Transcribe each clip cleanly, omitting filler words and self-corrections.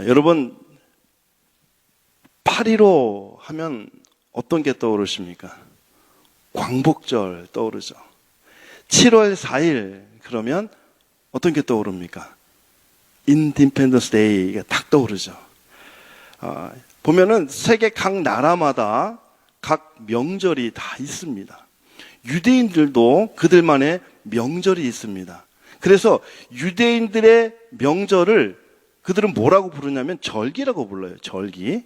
여러분 8.15 하면 어떤 게 떠오르십니까? 광복절 떠오르죠. 7월 4일 그러면 어떤 게 떠오릅니까? 인디펜던스 데이가 딱 떠오르죠. 보면은 세계 각 나라마다 각 명절이 다 있습니다. 유대인들도 그들만의 명절이 있습니다. 그래서 유대인들의 명절을 그들은 뭐라고 부르냐면 절기라고 불러요. 절기.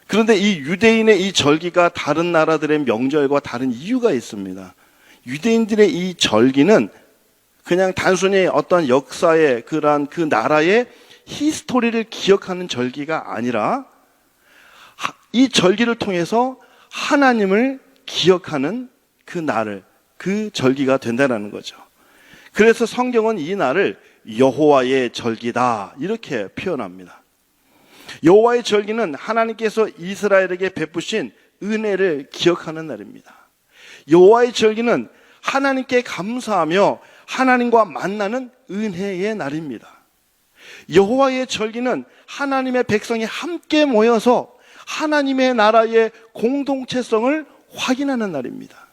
그런데 이 유대인의 이 절기가 다른 나라들의 명절과 다른 이유가 있습니다. 유대인들의 이 절기는 그냥 단순히 어떤 역사의 그러한 그 나라의 히스토리를 기억하는 절기가 아니라 이 절기를 통해서 하나님을 기억하는 그 날을, 그 절기가 된다는 거죠. 그래서 성경은 이 날을 여호와의 절기다 이렇게 표현합니다. 여호와의 절기는 하나님께서 이스라엘에게 베푸신 은혜를 기억하는 날입니다. 여호와의 절기는 하나님께 감사하며 하나님과 만나는 은혜의 날입니다. 여호와의 절기는 하나님의 백성이 함께 모여서 하나님의 나라의 공동체성을 확인하는 날입니다.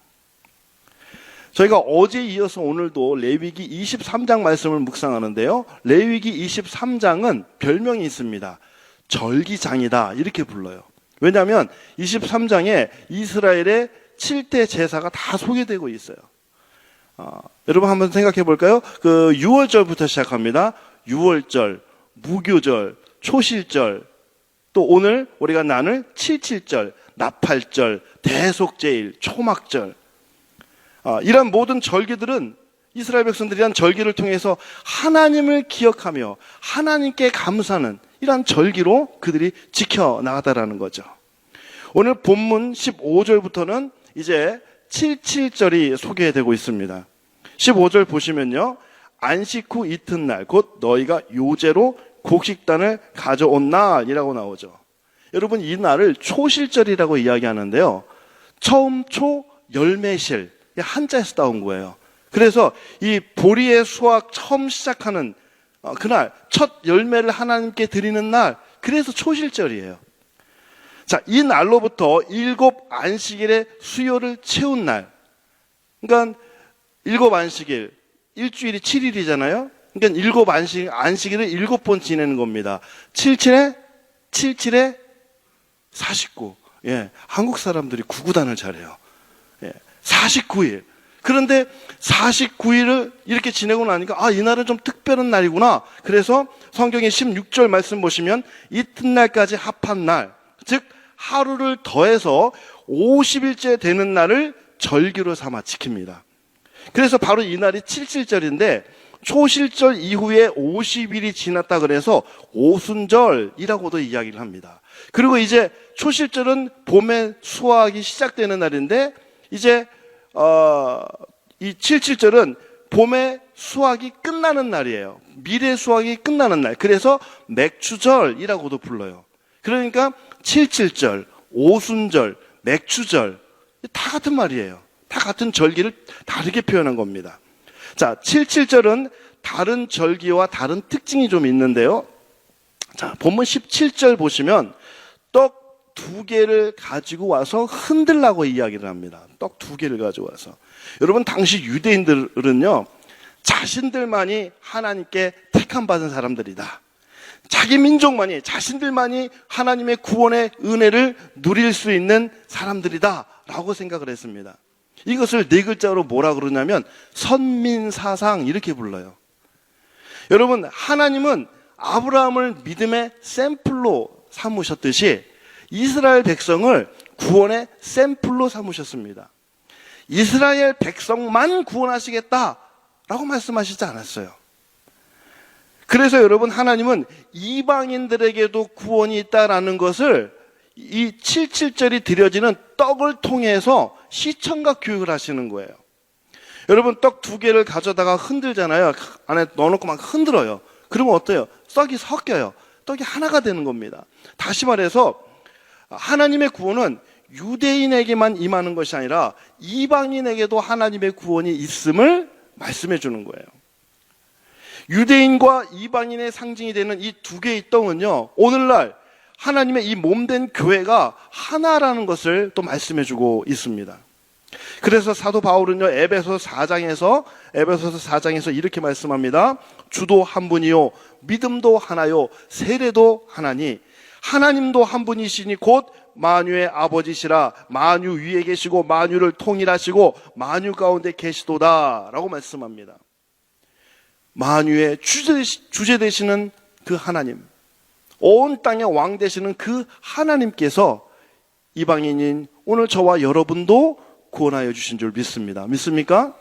저희가 어제 이어서 오늘도 레위기 23장 말씀을 묵상하는데요. 레위기 23장은 별명이 있습니다. 절기장이다 이렇게 불러요. 왜냐하면 23장에 이스라엘의 7대 제사가 다 소개되고 있어요. 여러분 한번 생각해 볼까요? 그 6월절부터 시작합니다. 6월절, 무교절, 초실절, 또 오늘 우리가 나눌 77절, 나팔절, 대속제일, 초막절. 이런 모든 절기들은 이스라엘 백성들이 한 절기를 통해서 하나님을 기억하며 하나님께 감사하는 이러한 절기로 그들이 지켜나가다라는 거죠. 오늘 본문 15절부터는 이제 77절이 소개되고 있습니다. 15절 보시면요. 안식 후 이튿날 곧 너희가 요제로 곡식단을 가져온 날이라고 나오죠. 여러분 이 날을 초실절이라고 이야기하는데요. 처음 초 열매실 한자에서 따온 거예요. 그래서 이 보리의 수확 처음 시작하는 그날 첫 열매를 하나님께 드리는 날, 그래서 초실절이에요. 자, 이 날로부터 7 안식일의 수요를 채운 날. 그러니까 7 안식일, 일주일이 7일이잖아요. 그러니까 7 안식일을 7번 지내는 겁니다. 77에 49. 예, 한국 사람들이 구구단을 잘해요. 예, 49일. 그런데 49일을 이렇게 지내고 나니까 이날은 좀 특별한 날이구나. 그래서 성경의 16절 말씀 보시면 이튿날까지 합한 날, 즉 하루를 더해서 50일째 되는 날을 절기로 삼아 지킵니다. 그래서 바로 이 날이 77절인데 초실절 이후에 50일이 지났다 그래서 오순절이라고도 이야기를 합니다. 그리고 이제 초실절은 봄에 수확이 시작되는 날인데 이제 이 77절은 봄에 수확이 끝나는 날이에요. 미래 수확이 끝나는 날. 그래서 맥추절이라고도 불러요. 그러니까 77절, 오순절, 맥추절 다 같은 말이에요. 다 같은 절기를 다르게 표현한 겁니다. 자, 77절은 다른 절기와 다른 특징이 좀 있는데요. 자, 본문 17절 보시면 떡 2개를 가지고 와서 흔들라고 이야기를 합니다. 떡 2개를 가지고 와서. 여러분 당시 유대인들은요, 자신들만이 하나님께 택함 받은 사람들이다. 자기 민족만이, 자신들만이 하나님의 구원의 은혜를 누릴 수 있는 사람들이다 라고 생각을 했습니다. 이것을 4글자로 뭐라 그러냐면 선민사상 이렇게 불러요. 여러분 하나님은 아브라함을 믿음의 샘플로 삼으셨듯이 이스라엘 백성을 구원의 샘플로 삼으셨습니다. 이스라엘 백성만 구원하시겠다라고 말씀하시지 않았어요. 그래서 여러분 하나님은 이방인들에게도 구원이 있다라는 것을 이 77절이 드려지는 떡을 통해서 시청과 교육을 하시는 거예요. 여러분 떡 2개를 가져다가 흔들잖아요. 안에 넣어놓고 막 흔들어요. 그러면 어때요? 떡이 섞여요. 떡이 하나가 되는 겁니다. 다시 말해서 하나님의 구원은 유대인에게만 임하는 것이 아니라 이방인에게도 하나님의 구원이 있음을 말씀해 주는 거예요. 유대인과 이방인의 상징이 되는 이 두 개의 떡은요, 오늘날 하나님의 이 몸된 교회가 하나라는 것을 또 말씀해 주고 있습니다. 그래서 사도 바울은요, 에베소서 4장에서 이렇게 말씀합니다. 주도 한 분이요, 믿음도 하나요, 세례도 하나니 하나님도 한 분이시니 곧 만유의 아버지시라. 만유 위에 계시고 만유를 통일하시고 만유 가운데 계시도다 라고 말씀합니다. 만유의 주제 되시는 그 하나님, 온 땅의 왕 되시는 그 하나님께서 이방인인 오늘 저와 여러분도 구원하여 주신 줄 믿습니다. 믿습니까?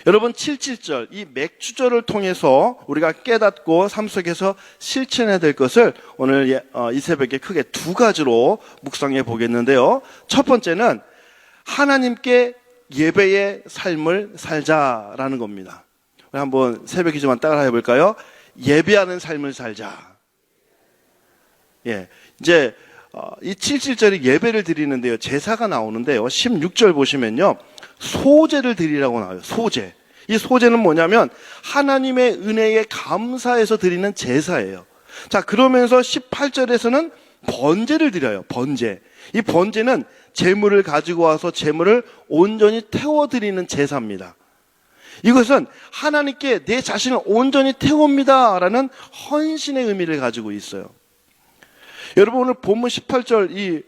여러분, 7.7절, 이 맥주절을 통해서 우리가 깨닫고 삶 속에서 실천해야 될 것을 오늘 이 새벽에 크게 두 가지로 묵상해 보겠는데요. 첫 번째는 하나님께 예배의 삶을 살자라는 겁니다. 우리 한번 새벽이지만 따라 해볼까요? 예배하는 삶을 살자. 예, 이제 이 7.7절이 예배를 드리는데요, 제사가 나오는데요, 16절 보시면요, 소제를 드리라고 나와요. 소제. 이 소제는 뭐냐면 하나님의 은혜에 감사해서 드리는 제사예요. 자, 그러면서 18절에서는 번제를 드려요. 번제. 이 번제는 제물을 가지고 와서 제물을 온전히 태워드리는 제사입니다. 이것은 하나님께 내 자신을 온전히 태웁니다 라는 헌신의 의미를 가지고 있어요. 여러분, 오늘 본문 18절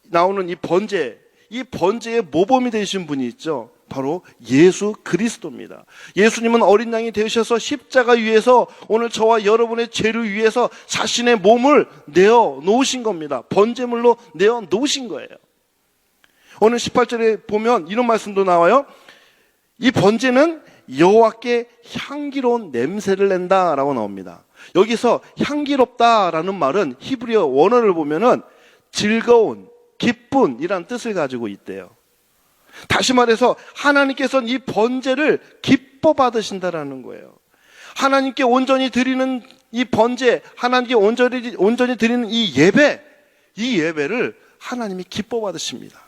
나오는 이 번제, 이 번제의 모범이 되신 분이 있죠. 바로 예수 그리스도입니다. 예수님은 어린 양이 되셔서 십자가 위에서 오늘 저와 여러분의 죄를 위해서 자신의 몸을 내어 놓으신 겁니다. 번제물로 내어 놓으신 거예요. 오늘 18절에 보면 이런 말씀도 나와요. 이 번제는 여호와께 향기로운 냄새를 낸다라고 나옵니다. 여기서 향기롭다라는 말은 히브리어 원어를 보면은 즐거운, 기쁨이란 뜻을 가지고 있대요. 다시 말해서 하나님께서는 이 번제를 기뻐 받으신다라는 거예요. 하나님께 온전히 드리는 이 번제, 하나님께 온전히 드리는 이 예배를 하나님이 기뻐 받으십니다.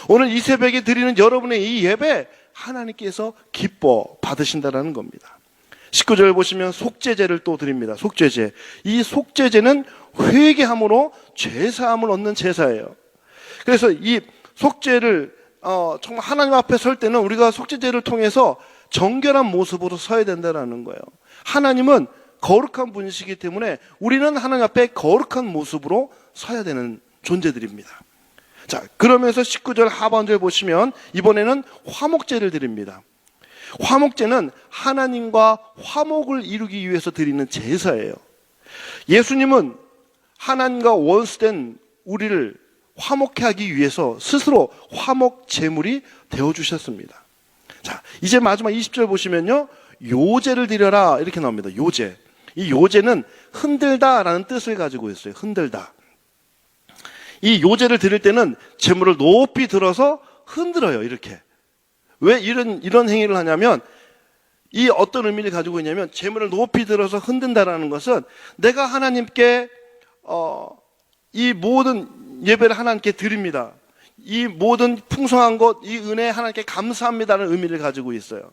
오늘 이 새벽에 드리는 여러분의 이 예배, 하나님께서 기뻐 받으신다라는 겁니다. 19절 보시면 속죄제를 또 드립니다. 속죄제. 이 속죄제는 회개함으로 죄사함을 얻는 제사예요. 그래서 이 속죄를 정말 하나님 앞에 설 때는 우리가 속죄제를 통해서 정결한 모습으로 서야 된다는 거예요. 하나님은 거룩한 분이시기 때문에 우리는 하나님 앞에 거룩한 모습으로 서야 되는 존재들입니다. 자, 그러면서 19절 하반절 보시면 이번에는 화목제를 드립니다. 화목제는 하나님과 화목을 이루기 위해서 드리는 제사예요. 예수님은 하나님과 원수된 우리를 화목케 하기 위해서 스스로 화목 제물이 되어주셨습니다. 자, 이제 마지막 20절 보시면요, 요제를 드려라 이렇게 나옵니다. 요제. 이 요제는 흔들다라는 뜻을 가지고 있어요. 흔들다. 이 요제를 드릴 때는 제물을 높이 들어서 흔들어요. 이렇게. 왜 이런 행위를 하냐면, 이 어떤 의미를 가지고 있냐면, 제물을 높이 들어서 흔든다라는 것은 내가 하나님께 이 모든 예배를 하나님께 드립니다. 이 모든 풍성한 것, 이 은혜 하나님께 감사합니다라는 의미를 가지고 있어요.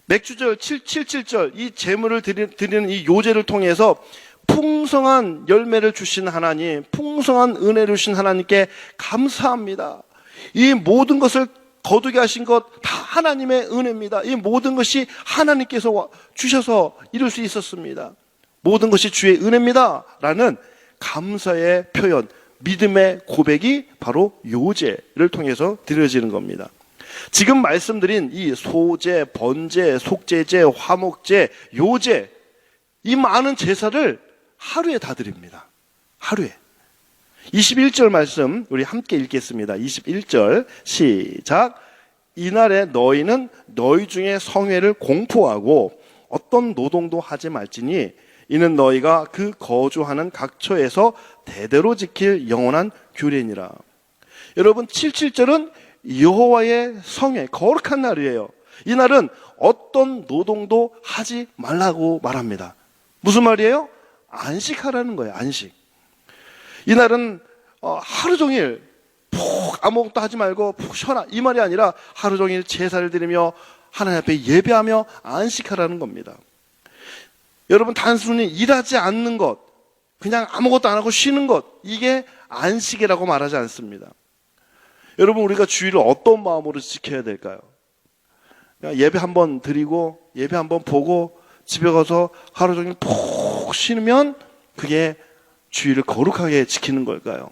맥주절 7.7절, 이 제물을 드리는 이 요제를 통해서 풍성한 열매를 주신 하나님, 풍성한 은혜를 주신 하나님께 감사합니다. 이 모든 것을 거두게 하신 것 다 하나님의 은혜입니다. 이 모든 것이 하나님께서 주셔서 이룰 수 있었습니다. 모든 것이 주의 은혜입니다 라는 감사의 표현, 믿음의 고백이 바로 요제를 통해서 드려지는 겁니다. 지금 말씀드린 이 소제, 번제, 속죄제, 화목제, 요제, 이 많은 제사를 하루에 다 드립니다. 하루에. 21절 말씀 우리 함께 읽겠습니다. 21절 시작. 이날에 너희는 너희 중에 성회를 공포하고 어떤 노동도 하지 말지니 이는 너희가 그 거주하는 각처에서 대대로 지킬 영원한 규례니라. 여러분, 7.7절은 여호와의 성회, 거룩한 날이에요. 이 날은 어떤 노동도 하지 말라고 말합니다. 무슨 말이에요? 안식하라는 거예요. 안식. 이 날은 하루 종일 푹 아무것도 하지 말고 푹 쉬어라 이 말이 아니라 하루 종일 제사를 드리며 하나님 앞에 예배하며 안식하라는 겁니다. 여러분, 단순히 일하지 않는 것, 그냥 아무것도 안 하고 쉬는 것, 이게 안식이라고 말하지 않습니다. 여러분, 우리가 주일을 어떤 마음으로 지켜야 될까요? 그냥 예배 한번 드리고 예배 한번 보고 집에 가서 하루 종일 푹 쉬면 그게 주일을 거룩하게 지키는 걸까요?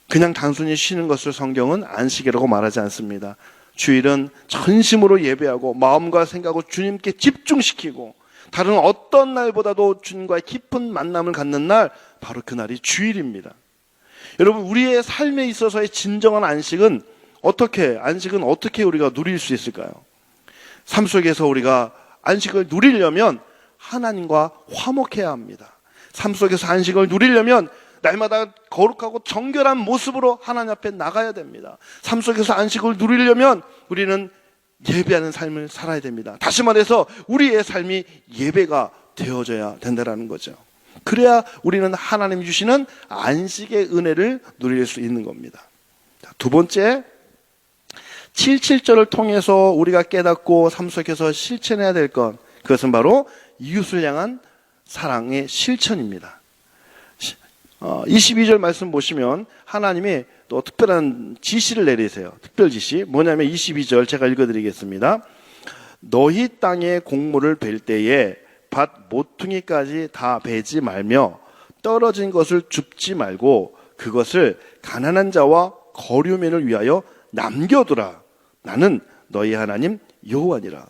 그냥 단순히 쉬는 것을 성경은 안식이라고 말하지 않습니다. 주일은 전심으로 예배하고 마음과 생각을 주님께 집중시키고 다른 어떤 날보다도 주님과의 깊은 만남을 갖는 날, 바로 그날이 주일입니다. 여러분, 우리의 삶에 있어서의 진정한 안식은 어떻게 우리가 누릴 수 있을까요? 삶 속에서 우리가 안식을 누리려면 하나님과 화목해야 합니다. 삶 속에서 안식을 누리려면 날마다 거룩하고 정결한 모습으로 하나님 앞에 나가야 됩니다. 삶 속에서 안식을 누리려면 우리는 예배하는 삶을 살아야 됩니다. 다시 말해서 우리의 삶이 예배가 되어져야 된다는 거죠. 그래야 우리는 하나님이 주시는 안식의 은혜를 누릴 수 있는 겁니다. 두 번째, 7.7절을 통해서 우리가 깨닫고 삶 속에서 실천해야 될 것, 그것은 바로 이웃을 향한 사랑의 실천입니다. 22절 말씀 보시면 하나님이 또 특별한 지시를 내리세요. 특별 지시. 뭐냐면 22절 제가 읽어드리겠습니다. 너희 땅의 곡물을 벨 때에 밭 모퉁이까지 다 베지 말며 떨어진 것을 줍지 말고 그것을 가난한 자와 거류민을 위하여 남겨두라. 나는 너희 하나님 여호와니라.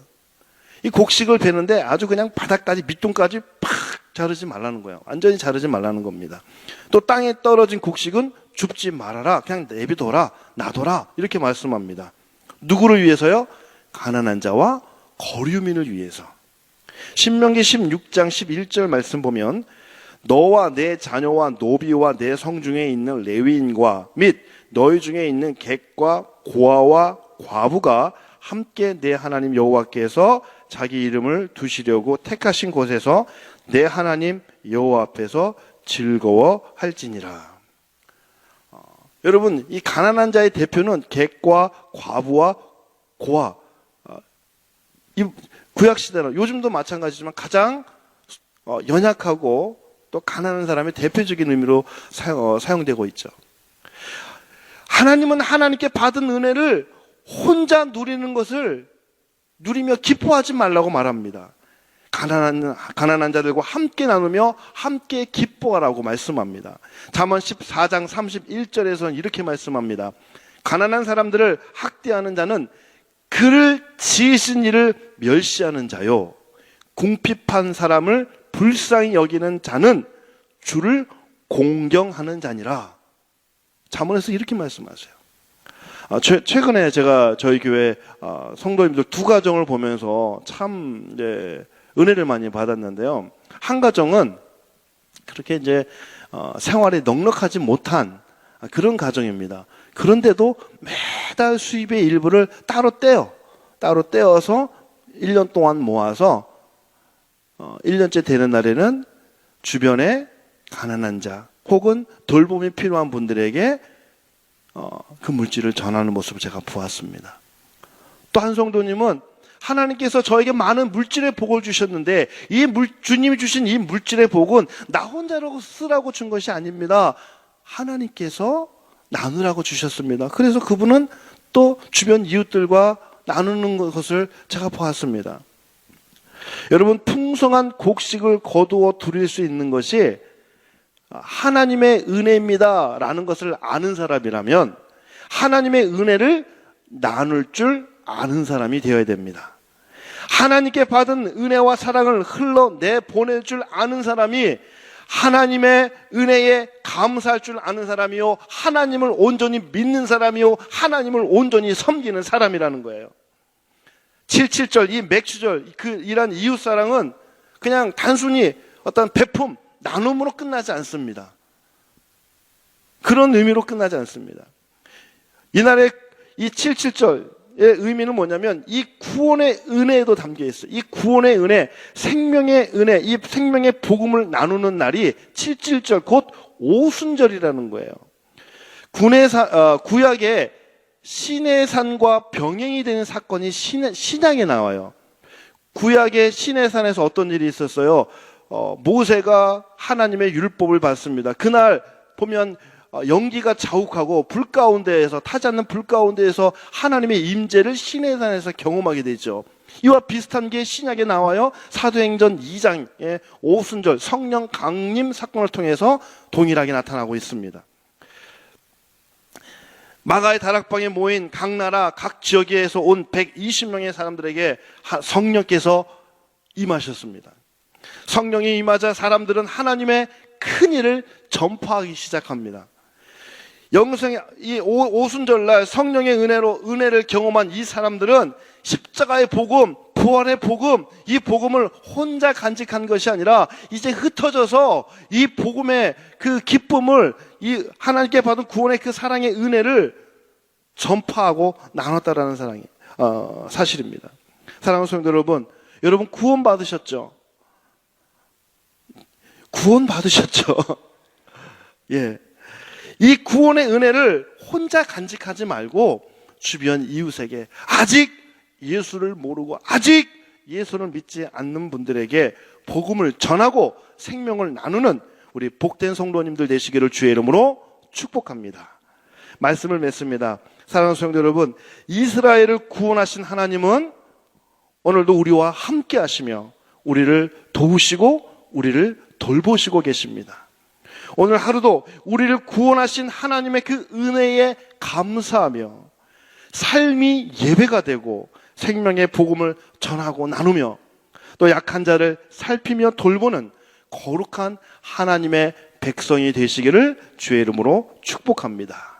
이 곡식을 베는데 아주 그냥 바닥까지 밑둥까지 팍 자르지 말라는 거예요. 완전히 자르지 말라는 겁니다. 또 땅에 떨어진 곡식은 줍지 말아라. 그냥 내비둬라. 놔둬라. 이렇게 말씀합니다. 누구를 위해서요? 가난한 자와 거류민을 위해서. 신명기 16장 11절 말씀 보면 너와 내 자녀와 노비와 내 성중에 있는 레위인과 및 너희 중에 있는 객과 고아와 과부가 함께 내 하나님 여호와께서 자기 이름을 두시려고 택하신 곳에서 내 하나님 여호와 앞에서 즐거워할지니라. 여러분, 이 가난한 자의 대표는 객과 과부와 고아. 이 구약시대는 요즘도 마찬가지지만 가장 연약하고 또 가난한 사람의 대표적인 의미로 사용되고 있죠. 하나님은 하나님께 받은 은혜를 혼자 누리는 것을 누리며 기뻐하지 말라고 말합니다. 가난한 자들과 함께 나누며 함께 기뻐하라고 말씀합니다. 잠언 14장 31절에서는 이렇게 말씀합니다. 가난한 사람들을 학대하는 자는 그를 지으신 이를 멸시하는 자요, 궁핍한 사람을 불쌍히 여기는 자는 주를 공경하는 자니라. 잠언에서 이렇게 말씀하세요. 최근에 제가 저희 교회 성도님들 두 가정을 보면서 참 은혜를 많이 받았는데요. 한 가정은 그렇게 생활이 넉넉하지 못한 그런 가정입니다. 그런데도 매달 수입의 일부를 따로 떼어서 1년 동안 모아서 1년째 되는 날에는 주변에 가난한 자 혹은 돌봄이 필요한 분들에게 그 물질을 전하는 모습을 제가 보았습니다. 또 한 성도님은 하나님께서 저에게 많은 물질의 복을 주셨는데 주님이 주신 이 물질의 복은 나 혼자로 쓰라고 준 것이 아닙니다. 하나님께서 나누라고 주셨습니다. 그래서 그분은 또 주변 이웃들과 나누는 것을 제가 보았습니다. 여러분, 풍성한 곡식을 거두어 드릴 수 있는 것이 하나님의 은혜입니다 라는 것을 아는 사람이라면 하나님의 은혜를 나눌 줄 아는 사람이 되어야 됩니다. 하나님께 받은 은혜와 사랑을 흘러내보낼 줄 아는 사람이 하나님의 은혜에 감사할 줄 아는 사람이요, 하나님을 온전히 믿는 사람이요, 하나님을 온전히 섬기는 사람이라는 거예요. 7.7절, 이 맥주절, 이란 이웃사랑은 그냥 단순히 어떤 베품, 나눔으로 끝나지 않습니다. 그런 의미로 끝나지 않습니다. 이날의 이 7.7절의 의미는 뭐냐면 이 구원의 은혜에도 담겨 있어요. 이 구원의 은혜, 생명의 은혜, 이 생명의 복음을 나누는 날이 7.7절, 곧 오순절이라는 거예요. 구약에 시내산과 병행이 되는 사건이 신약에 나와요. 구약의 시내산에서 어떤 일이 있었어요? 모세가 하나님의 율법을 받습니다. 그날 보면 연기가 자욱하고 불 가운데에서, 타지 않는 불 가운데에서 하나님의 임재를 시내산에서 경험하게 되죠. 이와 비슷한 게 신약에 나와요. 사도행전 2장의 오순절 성령 강림 사건을 통해서 동일하게 나타나고 있습니다. 마가의 다락방에 모인 각 나라 각 지역에서 온 120명의 사람들에게 성령께서 임하셨습니다. 성령이 임하자 사람들은 하나님의 큰 일을 전파하기 시작합니다. 이 오순절날 성령의 은혜를 경험한 이 사람들은 십자가의 복음, 부활의 복음, 이 복음을 혼자 간직한 것이 아니라 이제 흩어져서 이 복음의 그 기쁨을, 이 하나님께 받은 구원의 그 사랑의 은혜를 전파하고 나눴다라는 사실입니다. 사랑하는 성도 여러분, 여러분 구원 받으셨죠? 구원 받으셨죠? 예. 이 구원의 은혜를 혼자 간직하지 말고 주변 이웃에게, 아직 예수를 모르고 아직 예수를 믿지 않는 분들에게 복음을 전하고 생명을 나누는 우리 복된 성도님들 되시기를 주의 이름으로 축복합니다. 말씀을 맺습니다. 사랑하는 성도 여러분, 이스라엘을 구원하신 하나님은 오늘도 우리와 함께 하시며 우리를 도우시고 우리를 돌보시고 계십니다. 오늘 하루도 우리를 구원하신 하나님의 그 은혜에 감사하며 삶이 예배가 되고 생명의 복음을 전하고 나누며 또 약한 자를 살피며 돌보는 거룩한 하나님의 백성이 되시기를 주의 이름으로 축복합니다.